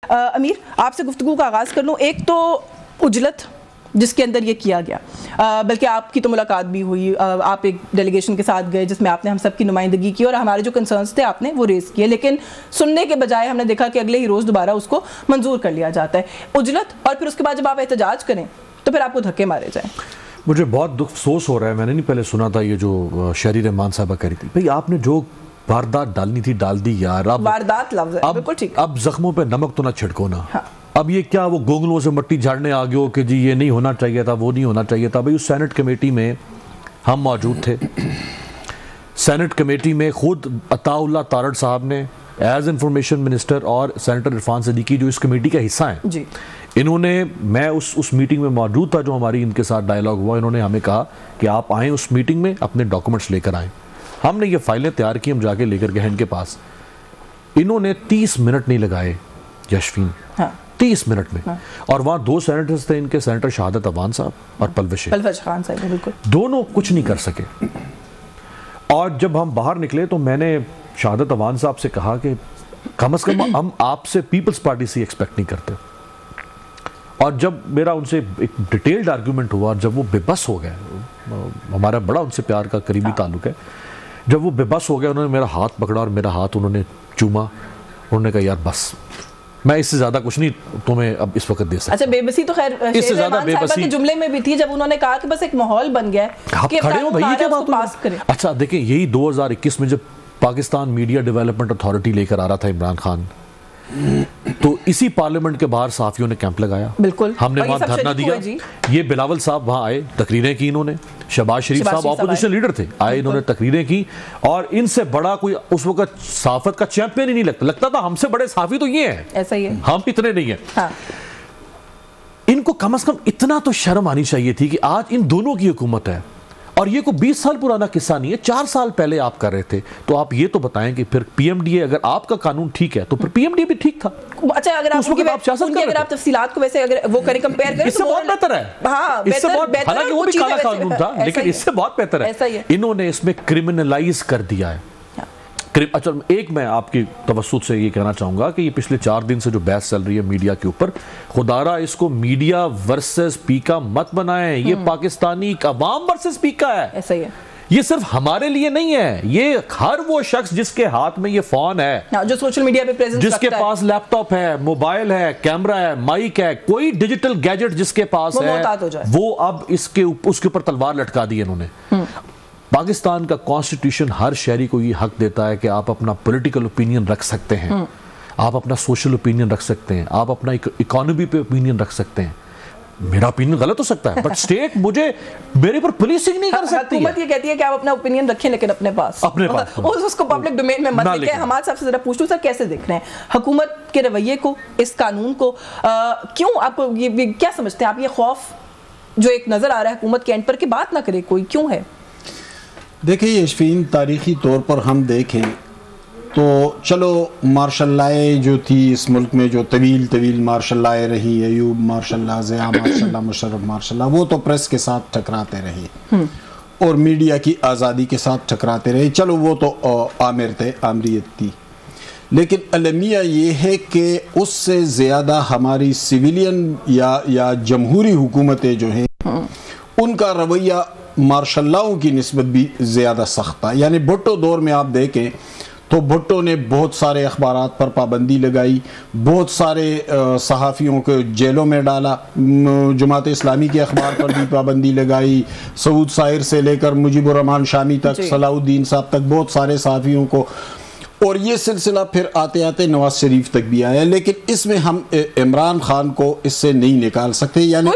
امیر آپ سے گفتگو کا آغاز کر لوں. ایک تو اجلت جس کے اندر یہ کیا گیا, بلکہ آپ کی تو ملاقات بھی ہوئی, آپ ایک ڈیلیگیشن کے ساتھ گئے جس میں آپ نے ہم سب کی نمائندگی کی اور ہمارے جو کنسرنس تھے آپ نے وہ ریز کیے, لیکن سننے کے بجائے ہم نے دیکھا کہ اگلے ہی روز دوبارہ اس کو منظور کر لیا جاتا ہے. اجلت, اور پھر اس کے بعد جب آپ احتجاج کریں تو پھر آپ کو دھکے مارے جائیں. مجھے بہت افسوس ہو رہا ہے, میں نے نہیں پہلے سنا تھا یہ جو شہری رحمان صاحبہ کہہ رہی تھی, بھئی آپ نے جو واردات ڈالنی تھی ڈال دی یار. واردات لفظ ہے, بالکل ٹھیک. اب زخموں پہ نمک تو نہ چھڑکو نا. اب یہ کیا وہ گونگلوں سے مٹی جھاڑنے آگے ہو کہ جی یہ نہیں ہونا چاہیے تھا, وہ نہیں ہونا چاہیے تھا. بھئی اس سینٹ کمیٹی میں ہم موجود تھے. سینٹ کمیٹی میں خود عطا اللہ تارڑ صاحب نے ایز انفارمیشن منسٹر اور سینیٹر عرفان صدیقی جو اس کمیٹی کا حصہ ہیں جی, انہوں نے, میں اس میٹنگ میں موجود تھا جو ہماری ان کے ساتھ ڈائیلاگ ہوا, انہوں نے ہمیں کہا کہ آپ آئیں اس میٹنگ میں, اپنے ڈاکومنٹس لے کر آئیں. ہم نے یہ فائلیں تیار کی, ہم جا کے لے کر گئے ان کے پاس. انہوں نے 30 منٹ نہیں لگائے یشفین, 30 منٹ میں. اور وہاں 2 سینیٹرز تھے ان کے, سینیٹر شہادت عوان صاحب اور پلوش خان صاحب, بالکل دونوں کچھ نہیں کر سکے. اور جب ہم باہر نکلے تو میں نے شہادت عوان صاحب سے کہا کہ کم از کم ہم آپ سے پیپلز پارٹی سے ایکسپیکٹ نہیں کرتے. اور جب میرا ان سے ایک ڈیٹیلڈ آرگیومنٹ ہوا, جب وہ بے بس ہو گئے, ہمارا بڑا ان سے پیار کا قریبی تعلق ہے, جب وہ بے بس ہو گئے انہوں نے میرا ہاتھ پکڑا اور میرا ہاتھ انہوں نے چوما. انہوں نے کہا یار بس, میں اس سے زیادہ کچھ نہیں تمہیں اب اس وقت دے سکتا. اچھا, بے بسی تو خیر شہری رحمان صاحبہ کے جملے میں بھی تھی جب انہوں نے کہا کہ بس ایک ماحول بن گیا ہے کہ قانون آ رہا ہے اس کو پاس کریں. اچھا دیکھیں, یہی 2021 میں جب پاکستان میڈیا ڈیولپمنٹ اتھارٹی لے کر آ رہا تھا عمران خان, تو اسی پارلیمنٹ کے باہر صحافیوں نے کیمپ لگایا. بالکل, ہم نے وہاں دھرنا دیا. یہ بلاول صاحب وہاں آئے, تقریریں کی انہوں نے. شہباز شریف صاحب اپوزیشن لیڈر تھے, آئے, انہوں نے تقریریں کی. اور ان سے بڑا کوئی اس وقت صحافت کا چیمپئن ہی نہیں لگتا تھا. ہم سے بڑے صحافی تو یہ ہیں, ایسا ہی ہے, ہم اتنے نہیں ہیں. ان کو کم از کم اتنا تو شرم آنی چاہیے تھی کہ آج ان دونوں کی حکومت ہے, اور یہ کوئی 20 سال پرانا قصہ نہیں ہے, 4 سال پہلے آپ کر رہے تھے. تو آپ یہ تو بتائیں کہ پھر پی ایم ڈی اے, اگر آپ کا قانون ٹھیک ہے تو پھر پی ایم ڈی اے بھی ٹھیک تھا. اچھا, اگر آپ تفصیلات کو ویسے اگر وہ کریں کمپیئر کریں, اس سے بہت بہتر ہے. اس سے بہت, حالانکہ وہ بھی کالا قانون تھا, لیکن اس سے بہت بہتر ہے. انہوں نے اس میں کرمنلائز کر دیا ہے. اچھا, ایک میں آپ کی توسط سے یہ کہنا چاہوں گا کہ یہ پچھلے 4 دن سے جو بحث چل رہی ہے میڈیا کے اوپر, خدا را اس کو میڈیا ورسز پیکا مت بنائیں. یہ پاکستانی عوام ورسز پیکا ہے. ایسا ہی ہے. یہ صرف ہمارے لیے نہیں ہے, یہ ہر وہ شخص جس کے ہاتھ میں یہ فون ہے, جو سوشل میڈیا پہ پریزنس جس کے پاس لیپ ٹاپ ہے, موبائل ہے, کیمرہ ہے, مائک ہے, کوئی ڈیجیٹل گیجٹ جس کے پاس ہے, وہ اب اس کے اوپر تلوار لٹکا دی انہوں نے. پاکستان کا کانسٹیٹیوشن ہر شہری کو یہ حق دیتا ہے کہ آپ اپنا پولیٹیکل اوپینین رکھ سکتے ہیں, آپ اپنا سوشل اوپینین رکھ سکتے ہیں, آپ اپنا اکانومی پہ اوپینین رکھ سکتے ہیں. میرا اوپینین غلط ہو سکتا ہے, بٹ اسٹیٹ مجھے میرے پر پولیسنگ نہیں کر سکتی. حکومت یہ کہتی ہے کہ آپ اپنا اوپینین رکھیں لیکن اپنے پاس اس کو پبلک ڈومین میں مت لکھیں. حماد صاحب سے ذرا پوچھ لوں, سر کیسے دیکھ رہے ہیں حکومت کے رویے کو, اس قانون کو, کیوں آپ یہ کیا سمجھتے ہیں آپ, یہ خوف جو ایک نظر آ رہا ہے حکومت کے اینڈ پر کہ بات نہ کرے کوئی, کیوں ہے؟ دیکھیں یشفین, تاریخی طور پر ہم دیکھیں تو چلو مارشل لائے جو تھی اس ملک میں, جو طویل مارشل لائے رہی, Ayub martial law, Zia martial law, Musharraf martial law, وہ تو پریس کے ساتھ ٹکراتے رہے اور میڈیا کی آزادی کے ساتھ ٹکراتے رہے. چلو وہ تو آمریت تھی, لیکن المیہ یہ ہے کہ اس سے زیادہ ہماری سویلین یا جمہوری حکومتیں جو ہیں ان کا رویہ مارشل لاؤں کی نسبت بھی زیادہ سخت تھا. یعنی بھٹو دور میں آپ دیکھیں تو بھٹو نے بہت سارے اخبارات پر پابندی لگائی, بہت سارے صحافیوں کو جیلوں میں ڈالا, جماعت اسلامی کے اخبار پر بھی پابندی لگائی, سعود سائر سے لے کر مجیب الرحمان شامی تک, صلاح الدین صاحب تک, بہت سارے صحافیوں کو, اور یہ سلسلہ پھر آتے آتے نواز شریف تک بھی آیا. لیکن اس میں ہم عمران خان کو اس سے نہیں نکال سکتے. یعنی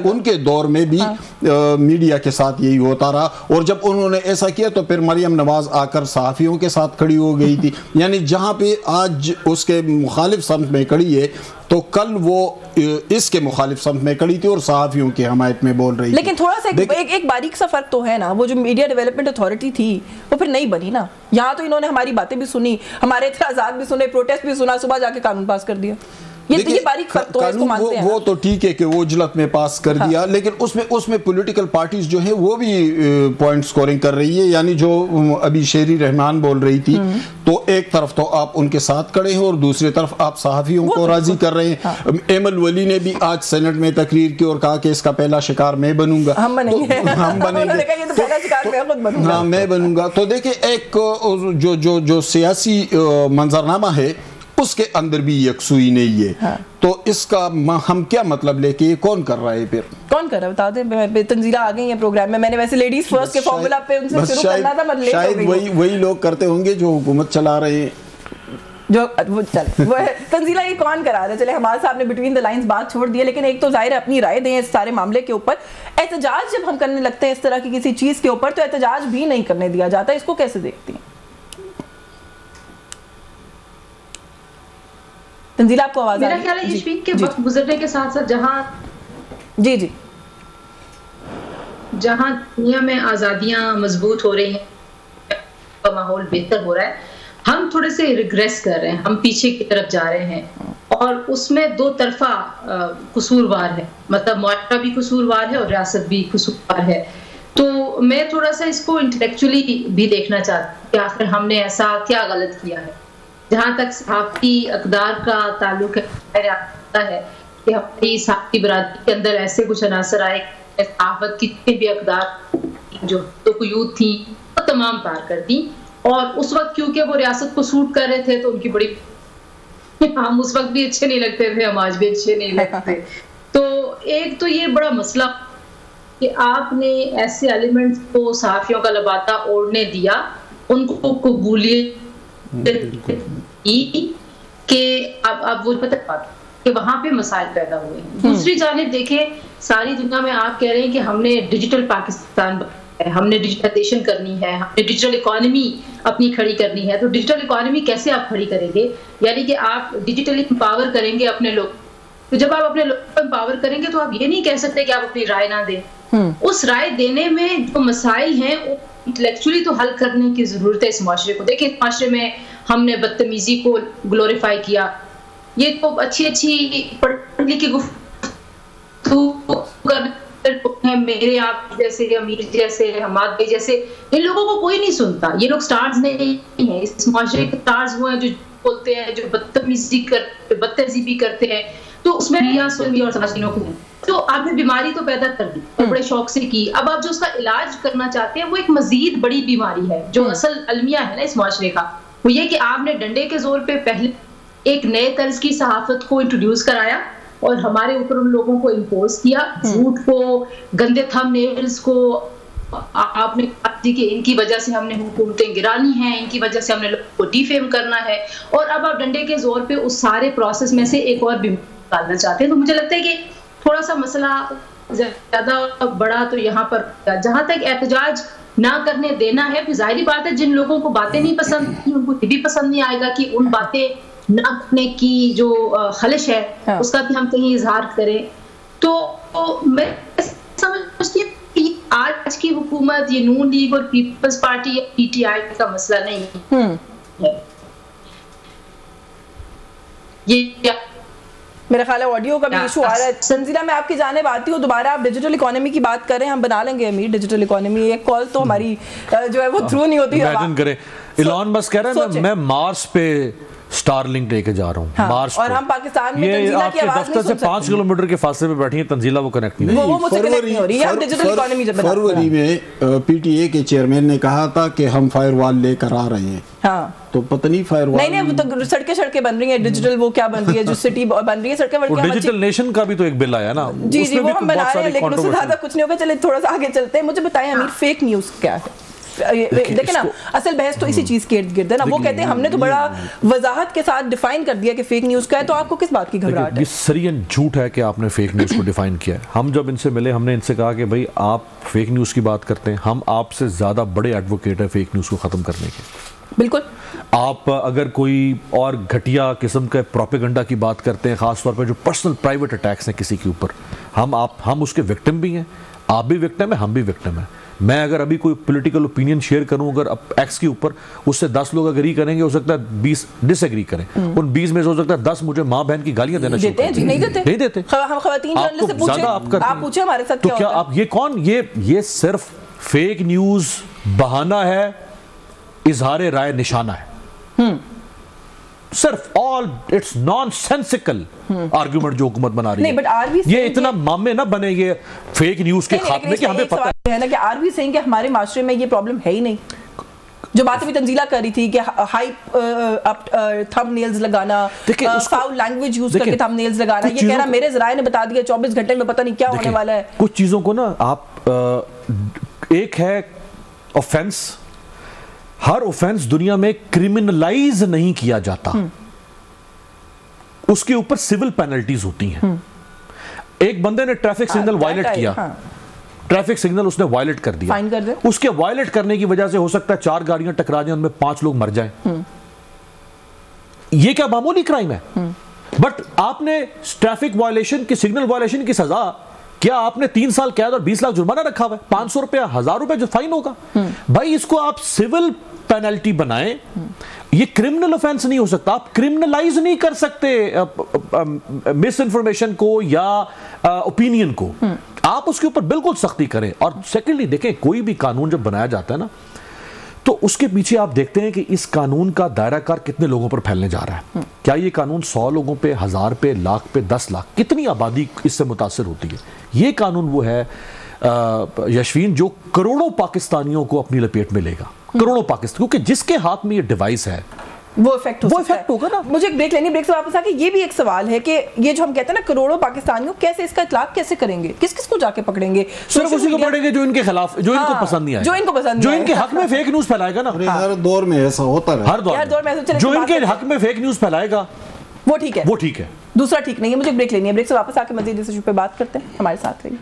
ان کے دور میں بھی میڈیا کے ساتھ یہی ہوتا رہا, اور جب انہوں نے ایسا کیا تو پھر مریم نواز آ کر صحافیوں کے ساتھ کھڑی ہو گئی تھی. یعنی جہاں پہ آج اس کے مخالف سمت میں کھڑی ہے تو کل وہ اس کے مخالف سمت میں کھڑی تھی اور صحافیوں کی حمایت میں بول رہی تھی. لیکن تھوڑا سا ایک باریک سا فرق تو ہے نا, وہ جو میڈیا ڈیولپمنٹ اتھارٹی تھی وہ پھر نہیں بنی نا. یہاں تو انہوں نے ہماری باتیں بھی سنی, ہمارے اعتراضات بھی سنے, پروٹیسٹ بھی سنا, صبح جا کے قانون پاس کر دیا. یہ باریک فرق تو ہے، اس کو مانتے ہیں. وہ تو ٹھیک ہے کہ وہ اجلت میں پاس کر دیا، لیکن اس میں پولیٹیکل پارٹیز جو ہیں وہ بھی پوائنٹ سکورنگ کر رہی ہے. یعنی جو ابھی شیری رحمان بول رہی تھی، تو ایک طرف تو آپ ان کے ساتھ کھڑے ہیں اور دوسری طرف آپ صحافیوں کو راضی کر رہے ہیں. ایمل ولی نے بھی آج سینٹ میں تقریر کی اور کہا کہ اس کا پہلا شکار میں بنوں گا. ہم بنیں گے، ہاں میں بنوں گا. تو دیکھیں ایک جو سیاسی منظرنامہ ہے اس کے اندر بھی یکسوئی نہیں ہے. تو اس کا ہم کیا مطلب لے کے یہ کون کر رہا ہے؟ پھر کون کر رہا ہے بتا دیں. تنزیلہ آ گئی ہیں پروگرام میں نے ویسے لیڈیز فرسٹ کے فارمولا پہ ان سے شروع کرنا تھا، مطلب شاید وہی لوگ کرتے ہوں گے جو حکومت چلا رہے ہیں. جو وہ تنزیلہ یہ کون کرا رہا ہے؟ چلے حماد صاحب نے بٹوین دا لائنز بات چھوڑ دی ہے، لیکن ایک تو ظاہر ہے اپنی رائے دیں اس سارے معاملے کے اوپر. احتجاج جب ہم کرنے لگتے ہیں اس طرح کی کسی چیز کے اوپر تو احتجاج بھی نہیں کرنے دیا جاتا، اس کو کیسے دیکھتی ہیں تنزیلہ؟ آپ کو آواز میرا خیال ہے یشفین کے وقت گزرنے کے ساتھ ساتھ جہاں دنیا میں آزادیاں مضبوط ہو رہی ہیں، ماحول بہتر ہو رہا ہے، ہم تھوڑے سے ریگریس کر رہے ہیں، ہم پیچھے کی طرف جا رہے ہیں. اور اس میں دو طرفہ قصوروار ہے، مطلب معاشرہ بھی قصوروار ہے اور ریاست بھی قصوروار ہے. تو میں تھوڑا سا اس کو انٹلیکچولی بھی دیکھنا چاہتی ہوں کہ آخر ہم نے ایسا کیا غلط کیا ہے. جہاں تک صحافتی اقدار کا تعلق ہے کہ ہماری صحافتی برادری کے اندر ایسے کچھ عناصر آئے، صحافت کی جتنے بھی اقدار جو قیود تھیں وہ تمام پار کر دیں. اور اس وقت کیونکہ وہ ریاست کو سوٹ کر رہے تھے تو ان کی بڑی، ہم اس وقت بھی اچھے نہیں لگتے تھے، ہم آج بھی اچھے نہیں لگتے. تو ایک تو یہ بڑا مسئلہ کہ آپ نے ایسے ایلیمنٹس کو صحافیوں کا لبادہ اوڑھنے دیا، ان کو قبولیت کہ اب وہ پتہ کہ وہاں پہ مسائل پیدا ہوئے ہیں. دوسری جانب دیکھیں، ساری دنیا میں آپ کہہ رہے ہیں کہ ہم نے ڈیجیٹل پاکستان، ہم نے ڈیجیٹائزیشن کرنی ہے، ہم نے ڈیجیٹل اکانومی اپنی کھڑی کرنی ہے. تو ڈیجیٹل اکانومی کیسے آپ کھڑی کریں گے؟ یعنی کہ آپ ڈیجیٹلی امپاور کریں گے اپنے لوگ. تو جب آپ اپنے لوگوں کو امپاور کریں گے تو آپ یہ نہیں کہہ سکتے کہ آپ اپنی رائے نہ دیں. اس رائے دینے میں جو مسائل ہیں انٹلیکچولی تو حل کرنے کی ضرورت ہے اس معاشرے کو. دیکھیں، اس معاشرے میں ہم نے بدتمیزی کو گلوریفائی کیا. یہ تو اچھی پڑھ لکھی گفتگو میرے آپ جیسے امیر جیسے حماد بھائی جیسے ان لوگوں کو کوئی نہیں سنتا. یہ لوگ سٹارز نہیں ہیں، اس معاشرے کے سٹارز ہوئے ہیں جو بولتے ہیں، جو بدتہذیبی کرتے ہیں. تو اس میں یہاں سنی اور سماجینوں کو تو آپ نے بیماری تو پیدا کر دی اور بڑے شوق سے کی. اب آپ جو اس کا علاج کرنا چاہتے ہیں وہ ایک مزید بڑی بیماری ہے. جو اصل المیہ ہے نا اس معاشرے کا، وہ یہ کہ آپ نے ڈنڈے کے زور پہ پہلے ایک نئے طرز کی صحافت کو انٹروڈیوس کرایا اور ہمارے اوپر ان لوگوں کو امپوز کیا، جھوٹ کو، گندے تھم نیلز کو. آپ نے کہا کہ ان کی وجہ سے ہم نے حکومتیں گرانی ہیں، ان کی وجہ سے ہم نے لوگوں کو ڈیفیم کرنا ہے. اور اب آپ ڈنڈے کے زور پہ اس سارے پروسیس میں سے ایک اور بیماری ڈالنا چاہتے ہیں. تو مجھے لگتا ہے کہ تھوڑا سا مسئلہ زیادہ بڑا تو یہاں پر جہاں تک احتجاج نہ کرنے دینا ہے. پھر ظاہری بات ہے جن لوگوں کو باتیں نہیں پسند ان کو یہ بھی پسند نہیں آئے گا کہ ان باتیں نہ کرنے کی جو خلش ہے اس کا بھی ہم کہیں اظہار کریں. تو میں سمجھتی ہوں کہ آج کی حکومت یہ نون لیگ اور پیپلز پارٹی یا پی ٹی آئی کا مسئلہ نہیں ہے. یہ میرا خیال ہے آڈیو کا بھی ایشو آ رہا ہے. تنزیلہ میں آپ کی جانب آتی ہوں دوبارہ. آپ ڈیجیٹل اکانومی کی بات کر رہے ہیں، ہم بنا لیں گے امیر ڈیجیٹل اکانومی. ایک کال تو ہماری جو ہے وہ تھرو نہیں ہوتی. امیجن کریں ایلان مسک کہہ رہا ہے میں مارس پہ سٹار لنک لے کے جا رہا ہوں مارس اور ہم پاکستان میں تنزیلہ کی آواز نہیں سن سکتے. 5 کلومیٹر کے فاصلے پہ بیٹھی ہیں تنزیلہ، وہ کنیکٹ نہیں وہ مجھ سے کنیکٹ نہیں ہو رہی ہے. ہم ڈیجیٹل اکانومی جب بنا فروری میں پی ٹی اے کے چیئرمین نے کہا تھا کہ ہم فائر وال لے کر آ رہے ہیں. ہاں تو پتہ نہیں فائر وال نہیں تو سڑکیں بن رہی ہیں ڈیجیٹل. وہ کیا بن رہی ہے جو سٹی بن رہی ہے سڑکیں بن رہی ہیں. ڈیجیٹل نیشن کا بھی تو ایک بل آیا نا، جی وہ ہم بنا رہے ہیں لیکن اس سے زیادہ کچھ نہیں ہوگا. چلے تھوڑا سا آگے چلتے ہیں. مجھے بتائیں امیر فیک نیوز کیا ہے؟ دیکھیں نا اصل بحث تو اسی چیز کے ارد گرد ہے نا. وہ کہتے ہیں ہم نے تو بڑا وضاحت کے ساتھ ڈیفائن کر دیا کہ فیک نیوز کا ہے. تو آپ کو کس بات کی گھبراہٹ ہے؟ یہ سرین جھوٹ ہے کہ آپ نے فیک نیوز کو ڈیفائن کیا ہے. ہم جب ان سے ملے ہم نے ان سے کہا کہ بھائی آپ فیک نیوز کی بات کرتے ہیں، ہم آپ سے زیادہ بڑے ایڈوکیٹ ہیں فیک نیوز کو ختم کرنے کے. بالکل. آپ اگر کوئی اور گھٹیا قسم کا پروپیگنڈا کی بات کرتے ہیں، خاص طور پہ جو پرسنل پرائیویٹ اٹیکس ہیں کسی کے اوپر، ہم اس کے وکٹم بھی ہیں. آپ بھی وکٹم ہیں، ہم بھی وکٹم ہیں. میں اگر ابھی کوئی پولیٹیکل اوپینین شیئر کروں اگر ایکس کے اوپر، اس سے 10 لوگ اگری کریں گے، ہو سکتا ہے 20 ڈس ایگری کریں، ان 20 میں سے ہو سکتا ہے 10 مجھے ماں بہن کی گالیاں دینا شروع کریں. نہیں دیتے. ہم خواتین جرنلسٹ سے پوچھیں، آپ پوچھیں ہمارے ساتھ کیا ہوتا ہے. تو کیا آپ یہ کون، یہ صرف فیک نیوز بہانہ ہے، اظہار رائے نشانہ ہے، صرف آل اٹس نان سینسیکل آرگیومنٹ جو حکومت بنا رہی ہے. یہ اتنا مامے نہ بنے یہ فیک نیوز کے خاتمے کے، ہمیں پتہ ہے نا کہ آر وی سنگھ کہ ہمارے معاشرے میں یہ پرابلم ہے ہی نہیں. جو باتیں بھی تنزیلہ کر رہی تھی کہ ہائی تھم نیلز لگانا، فاؤل لینگویج یوز کر کے تھم نیلز لگانا، یہ کہہ رہا میرے ذرائع نے بتا دیا 24 گھنٹے میں پتہ نہیں کیا ہونے والا ہے. کچھ چیزوں کو نا آپ، ایک ہے آفینس، ہر آفینس دنیا میں کرمنلائز نہیں کیا جاتا، اس کے اوپر سول پینلٹیز ہوتی ہیں. ایک بندے نے ٹریفک سگنل وائلیٹ کیا، ٹریفک سگنل اس نے وائلیٹ کر دیا، اس کے وائلیٹ کرنے کی وجہ سے ہو سکتا ہے 4 گاڑیاں ٹکرا جائیں، ان میں 5 لوگ مر جائیں. یہ کیا معمولی کرائم ہے؟ بٹ آپ نے ٹریفک وائلیشن کی، سگنل وائلیشن کی سزا کیا آپ نے 3 سال قید اور 20 لاکھ جرمانہ رکھا ہوا ہے، 500 روپے 1000 روپے جو فائن ہوگا. بھائی اس کو آپ سول پینلٹی بنائیں، یہ کرمنل آفینس نہیں ہو سکتا. آپ کرمنلائز نہیں کر سکتے مس انفارمیشن کو یا اوپینین کو، آپ اس کے اوپر بالکل سختی کریں. اور سیکنڈلی دیکھیں، کوئی بھی قانون جب بنایا جاتا ہے نا تو اس کے پیچھے آپ دیکھتے ہیں کہ اس قانون کا دائرہ کار کتنے لوگوں پر پھیلنے جا رہا ہے. کیا یہ قانون 100 لوگوں پہ، 1000 پہ، لاکھ پہ، 10 لاکھ، کتنی آبادی اس سے متاثر ہوتی ہے؟ یہ قانون وہ ہے یشوین جو کروڑوں پاکستانیوں کو اپنی لپیٹ میں لے گا، کروڑوں پاکستان، کیونکہ جس کے ہاتھ میں یہ ڈیوائس ہے وہ افیکٹ ہوگا نا. مجھے ایک بریک لینی، بریک سے واپس آ کے یہ بھی ایک سوال ہے کہ یہ جو ہم کہتے ہیں نا کروڑوں پاکستانیوں، کیسے اس کا اطلاق کیسے کریں گے؟ کس کس کو جا کے پکڑیں گے؟ صرف اسی کو پکڑیں گے جو ان کے خلاف، جو ان کو پسند نہیں آئے، جو ان کے حق میں فیک نیوز پھیلائے گا نا. ہر دور میں ایسا ہوتا ہے، ہر دور میں جو ان کے حق میں فیک نیوز پھیلائے گا وہ ٹھیک ہے، وہ ٹھیک ہے، دوسرا ٹھیک نہیں ہے. مجھے ایک بریک لینی ہے، بریک سے واپس آ کے مزید اس ایشو پہ بات کرتے ہیں. ہمارے ساتھ رہیے.